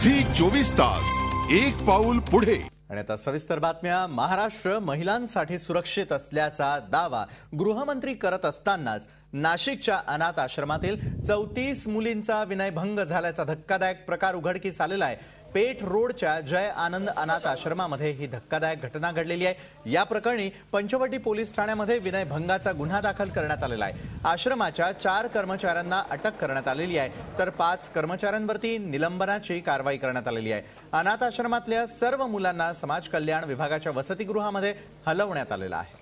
Zee 24 तास एक पाऊल पुढे। आणि आता सविस्तर बातम्या। महाराष्ट्र महिलांसाठी सुरक्षित असल्याचा दावा गृहमंत्री करत असतानाच नाशिकच्या अनाथ आश्रमातील 34 मुलींचा विनयभंग झाल्याचा धक्कादायक प्रकार उघडकीस आलेला आहे। पेठ रोडच्या जय आनंद अनाथ आश्रमामध्ये ही धक्कादायक घटना घडलेली आहे। या प्रकरणी पंचवटी पोलीस ठाण्यामध्ये विनयभंगाचा गुन्हा दाखल करण्यात आलेला आहे। आश्रमाच्या 4 कर्मचाऱ्यांना अटक करण्यात आलेली आहे, तर 5 कर्मचाऱ्यांवरती निलंबनाची कारवाई करण्यात आलेली आहे। अनाथ आश्रमातल्या सर्व मुलांना समाज कल्याण विभागाच्या वसतिगृहामध्ये हलवण्यात आलेलं आहे।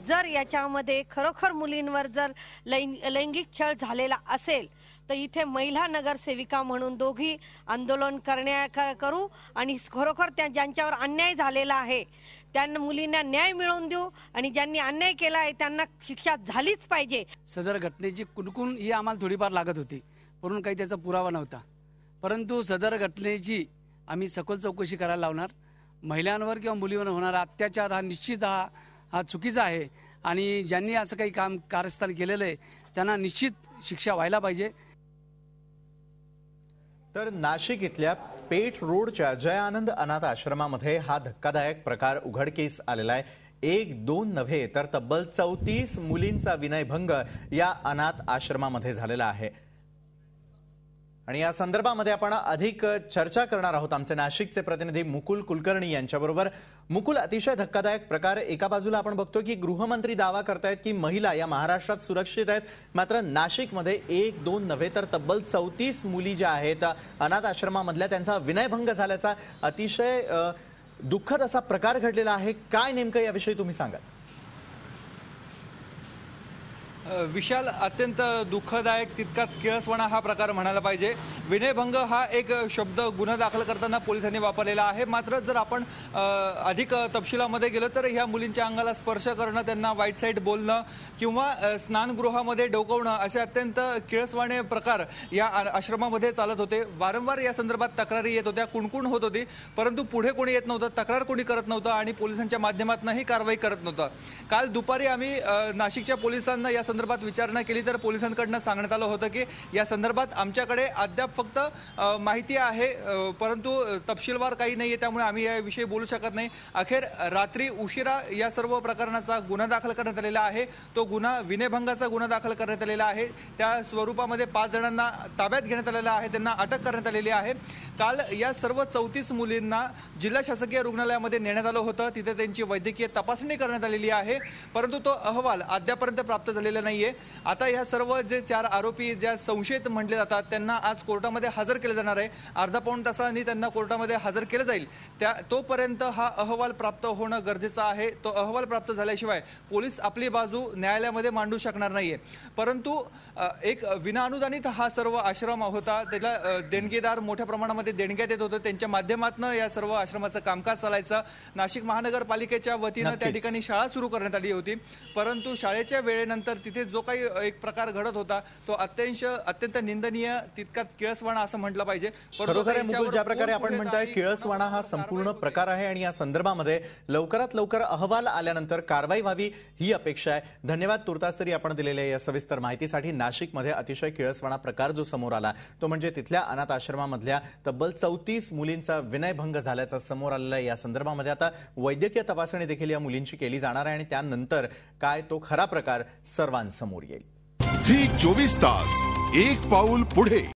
जर याच्यामध्ये खरोखर मुलींवर जर लैंगिक छळ झालेला असेल तर इथे महिला नगरसेविका म्हणून दोघी आंदोलन करू आणि खरोखर ज्यांच्यावर अन्याय झालेला आहे त्यांना मुलींना न्याय मिळवून देऊ आणि ज्यांनी अन्याय केला आहे त्यांना शिक्षा झालीच पाहिजे। सदर घटनेची कुणकुण ही आम्हाला थोडीफार लागत होती, म्हणून काही त्याचा पुरावा नव्हता, परंतु सदर घटनेची आम्ही सखोल चौकशी करायला लावणार। महिलांवर किंवा मुलींवर होणारा अत्याचार हा निश्चित हा चुकीचा आहे आणि ज्यांनी असं काही काम कारस्थान केलेलं आहे त्यांना निश्चित शिक्षा व्हायला पाहिजे। तर नाशिक इथल्या पेठ रोडच्या जय आनंद अनाथ आश्रमामध्ये हा धक्कादायक प्रकार उघडकीस आलेला आहे। 1-2 नव्हे तर तब्बल 34 मुलींचा विनयभंग या अनाथ आश्रमामध्ये झालेला आहे आणि या संदर्भामध्ये आपण अधिक चर्चा करणार आहोत आमचे नाशिकचे प्रतिनिधी मुकुल कुलकर्णी यांच्याबरोबर। मुकुल, अतिशय धक्कादायक प्रकार। एका बाजूला आपण बघतो की गृहमंत्री दावा करतायत की महिला या महाराष्ट्रात सुरक्षित आहेत, मात्र नाशिकमध्ये 1-2 नव्हे तर तब्बल 34 मुली ज्या आहेत अनाथ आश्रमामधल्या त्यांचा विनयभंग झाल्याचा अतिशय दुःखद असा प्रकार घडलेला आहे। काय नेमकं याविषयी तुम्ही सांगा। विशाल, अत्यंत दुःखदायक तितकाच किळसवाणा हा प्रकार म्हणायला पाहिजे। विनयभंग हा एक शब्द गुन्हा दाखल करताना पोलिसांनी वापरलेला आहे, मात्र जर आपण अधिक तपशिलामध्ये गेलो तर ह्या मुलींच्या अंगाला स्पर्श करणं, त्यांना वाईट साईड बोलणं किंवा स्नानगृहामध्ये डोकवणं असे अत्यंत किळसवाणे प्रकार या आश्रमामध्ये चालत होते। वारंवार या संदर्भात तक्रारी येत होत्या, कुणकुण होत होती, परंतु पुढे कोणी येत नव्हतं, तक्रार कोणी करत नव्हतं आणि पोलिसांच्या माध्यमातूनही कारवाई करत नव्हतं। काल दुपारी आम्ही नाशिकच्या पोलिसांना या संदर्भात विचारणा केली तर पोलिसांकडून सांगण्यात आलं होतं की या संदर्भात आमच्याकडे अद्याप फक्त माहिती आहे, परंतु तपशीलवार काही नाहीये, त्यामुळे आम्ही याविषयी बोलू शकत नाही। अखेर रात्री उशिरा या सर्व प्रकरणाचा गुन्हा दाखल करण्यात आलेला आहे। तो गुन्हा विनयभंगाचा गुन्हा दाखल करण्यात आलेला आहे। त्या स्वरूपामध्ये 5 जणांना ताब्यात घेण्यात आलेलं आहे, त्यांना अटक करण्यात आलेली आहे। काल या सर्व 34 मुलींना जिल्हा शासकीय रुग्णालयामध्ये नेण्यात आलं होतं, तिथे त्यांची वैद्यकीय तपासणी करण्यात आलेली आहे, परंतु तो अहवाल अद्यापर्यंत प्राप्त झालेला नाहीये। आता या सर्व जे 4 आरोपी ज्या संशयित म्हटले जातात त्यांना आज कोर्टामध्ये हजर केले जाणार आहे। अर्धा पाऊण तासांनी त्यांना कोर्टामध्ये हजर केलं जाईल। तोपर्यंत हा अहवाल प्राप्त होणं गरजेचं आहे। तो अहवाल प्राप्त झाल्याशिवाय पोलीस आपली बाजू न्यायालयामध्ये मांडू शकणार नाहीये। परंतु एक विनाअनुदानित हा सर्व आश्रम होता, त्याला देणगीदार मोठ्या प्रमाणामध्ये देणग्या देत होते, त्यांच्या माध्यमातून या सर्व आश्रमाचं कामकाज चालायचं। नाशिक महानगरपालिकेच्या वतीनं त्या ठिकाणी शाळा सुरू करण्यात आली होती, परंतु शाळेच्या वेळेनंतर तिथे जो काही एक प्रकार घडत होता तो अत्यंत निंदनीय, तितकाच किळसवाणा असं म्हटलं पाहिजे। परंतु ज्या प्रकारे आपण म्हणताय किळसवाणा हा संपूर्ण प्रकार आहे आणि या संदर्भामध्ये लवकरात लवकर अहवाल आल्यानंतर कारवाई व्हावी ही अपेक्षा आहे। धन्यवाद तुर्तास तरी आपण दिलेल्या या सविस्तर माहितीसाठी। नाशिकमध्ये अतिशय किळसवाणा प्रकार जो समोर आला तो म्हणजे तिथल्या अनाथ आश्रमामधल्या तब्बल 34 मुलींचा विनयभंग झाल्याचा समोर आलेला आहे। या संदर्भामध्ये आता वैद्यकीय तपासणी देखील या मुलींची केली जाणार आहे आणि त्यानंतर काय तो खरा प्रकार सर्वांसमोर येईल। झी 24 तास एक पाऊल पुढे।